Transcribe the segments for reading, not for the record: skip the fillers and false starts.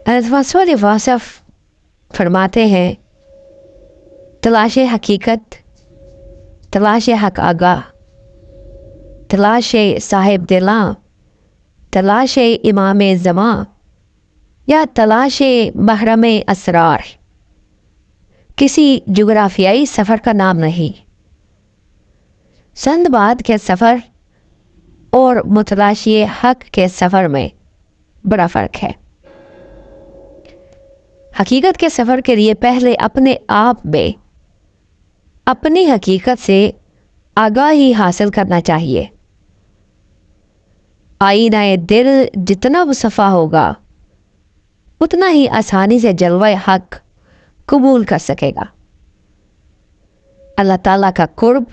رسول واصف فرماتے ہیں تلاش حقیقت، تلاش حق آگاہ، تلاش صاحب دلاں، تلاش امام زماں یا تلاش محرم اسرار کسی جغرافیائی سفر کا نام نہیں۔ سندباد کے سفر اور متلاشی حق کے سفر میں بڑا فرق ہے۔ حقیقت کے سفر کے لیے پہلے اپنے آپ میں اپنی حقیقت سے آگاہی حاصل کرنا چاہیے۔ آئینہ دل جتنا مصفا ہوگا اتنا ہی آسانی سے جلوہ حق قبول کر سکے گا۔ اللہ تعالیٰ کا قرب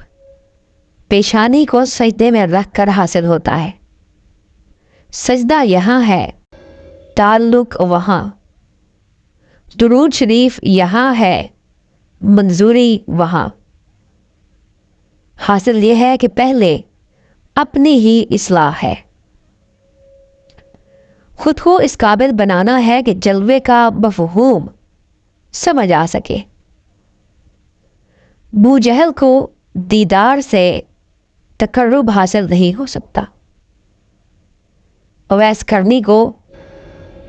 پیشانی کو سجدے میں رکھ کر حاصل ہوتا ہے۔ سجدہ یہاں ہے، تعلق وہاں۔ درود شریف یہاں ہے، منظوری وہاں۔ حاصل یہ ہے کہ پہلے اپنی ہی اصلاح ہے، خود کو اس قابل بنانا ہے کہ جلوے کا مفہوم سمجھ آ سکے۔ ابو جہل کو دیدار سے تقرب حاصل نہیں ہو سکتا، اویس کرنی کو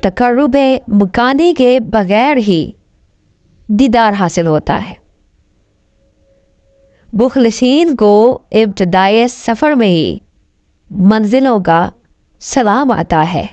تقرب مکانی کے بغیر ہی دیدار حاصل ہوتا ہے۔ مخلصین کو ابتدائے سفر میں ہی منزلوں کا سلام آتا ہے۔